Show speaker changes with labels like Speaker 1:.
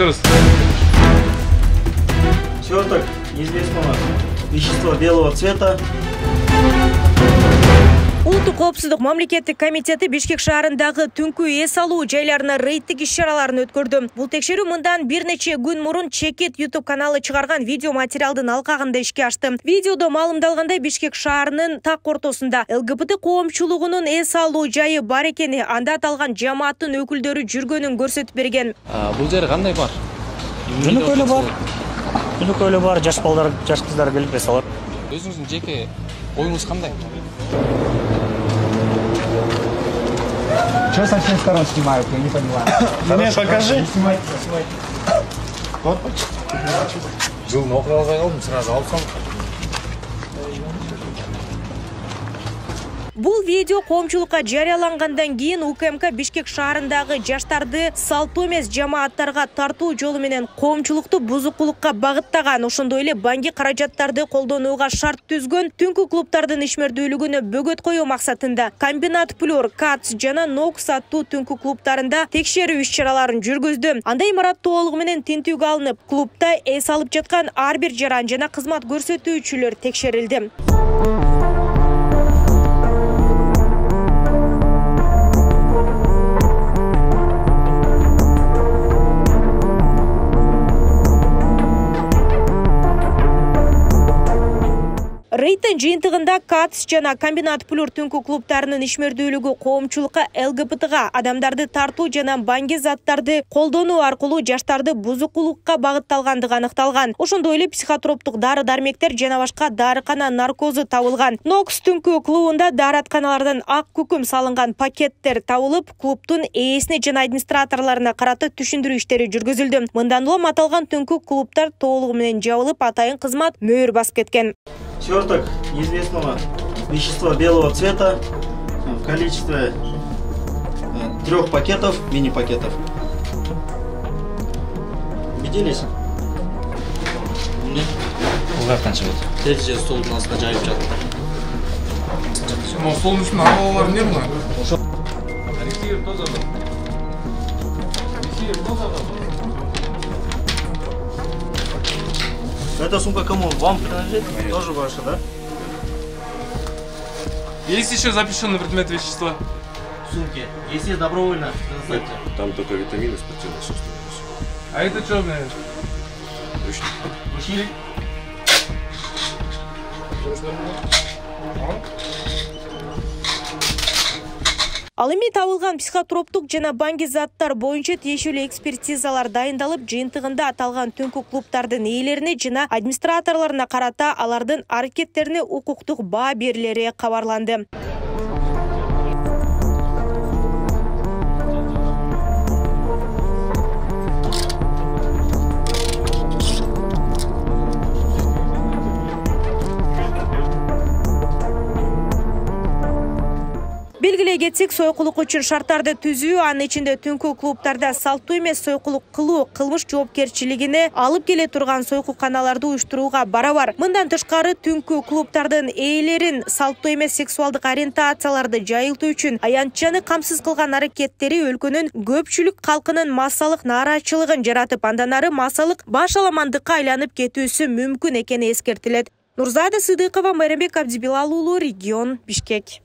Speaker 1: раз.
Speaker 2: Сверток неизвестного вещества белого цвета.
Speaker 3: Улуттук коопсуздук мамлекеттик комитети Бишкек шаарындагы түнкү эс алуу жайларына рейдтик иш-чараларын өткөрдү. Бул текшерүү мындан бир нече күн мурун Чекет YouTube каналы чыгарган видео материалдын алкагында ишке ашты. Видеодо маалымдалгандай Бишкек шаарынын так ортосунда ЛГБТ коомчулугунун эс алуу жайы бар экени, анда аталган жамааттын өкүлдөрү жүргөнүн көрсөтүп берген.
Speaker 4: Бул жер кандай бар?
Speaker 5: Жөнөкөйлө бар. Жөнөкөйлө бар, жаш балдар, жаш кыздар келип эс алат.
Speaker 4: Өзүңүздүн жеке оюңуз кандай?
Speaker 6: Что со всех сторон снимают, я не понимаю.
Speaker 2: Мне покажи.
Speaker 6: Снимайте. Вот.
Speaker 4: Жылын окуп албай калдым, сразу алсам.
Speaker 3: Бул видео коомчулукка жарыялангандан кийин УКМК Бишкек шаарындагы жаштарды салттуу эмес жамааттарга тартуу жолу менен коомчулукту бузукулукка багыттаган, ошондой эле банги каражаттарды колдонууга шарт түзгөн түнкү клубдардын ишмердүүлүгүнө бөгөт коюу максатында Комбинат Плюр, Кац жана Нокс аттуу түнкү клубдарында текшерүү иш-чараларын жүргүздү. Анда имарат толугу менен тинтүүгө алынып, клубда эс алып жаткан ар бир жаран жана кызмат көрсөтүүчүлөр текшерилди. Рейдтин жыйынтыгында Кац жана Комбинат Плюр түнкү клубдарынын ишмердүүлүгү коомчулукка ЛГБТга адамдарды тартуу жана банги заттарды колдонуу аркылуу жаштарды бузукулукка багытталгандыгы аныкталган. Ошондой эле психотроптук дары-дармектер жана башка дарыкана наркозу табылган. Нокс түнкү клубунда дааратканалардан ак күкүм салынган пакеттер табылып, клубдун ээсине жана администраторлоруна карата түшүндүрүү иштери жүргүзүлдү. Мындан улам аталган түнкү клубдар толугу менен жабылып, атайын кызмат мөөр басып кеткен.
Speaker 2: Сверток неизвестного вещества белого цвета в количестве 3 пакетов, мини-пакетов. Убедились?
Speaker 4: Улар канча болот?
Speaker 2: Терезе столдун астына жайып жатыр.
Speaker 1: Но столдун үстүнө аралалар эмне буна?
Speaker 2: Эта сумка кому? Вам принадлежит? Тоже ваша, да?
Speaker 1: Есть еще запрещенный предмет вещества?
Speaker 2: Сумки. Если добровольно, доставьте.
Speaker 7: Там только витамины, спортивные собственности.
Speaker 1: А это что, блин?
Speaker 2: Ручник.
Speaker 3: Ал эми табылган психотроптук жана банги заттар боюнча тиешелүү экспертизалар дайындалып, жыйынтыгында аталган түнкү клубдардын ээлерине жана администраторлоруна карата алардын аракеттерине укуктук баа берилери кабарланды. Белгилей кетсек, сойкулук үчүн шарттарды түзүү, анын ичинде түнкү клубдарда салттуу эмес сойкулук кылуу кылмыш жоопкерчилигине алып келе турган сойкулканаларды уюштурууга барабар. Мындан тышкары түнкү клубдардын ээлерин салттуу эмес сексуалдык ориентацияларды жайылтуу үчүн аянтчаны камсыз кылган аракеттери өлкөнүн көпчүлүк калкынын массалык нааразычылыгын жаратып, андан ары массалык башаламандыкка айланып кетүүсү мүмкүн экени эскертилет. Нурзада Сыдыкова, Майрамбек Абдибилал уулу, регион, Бишкек.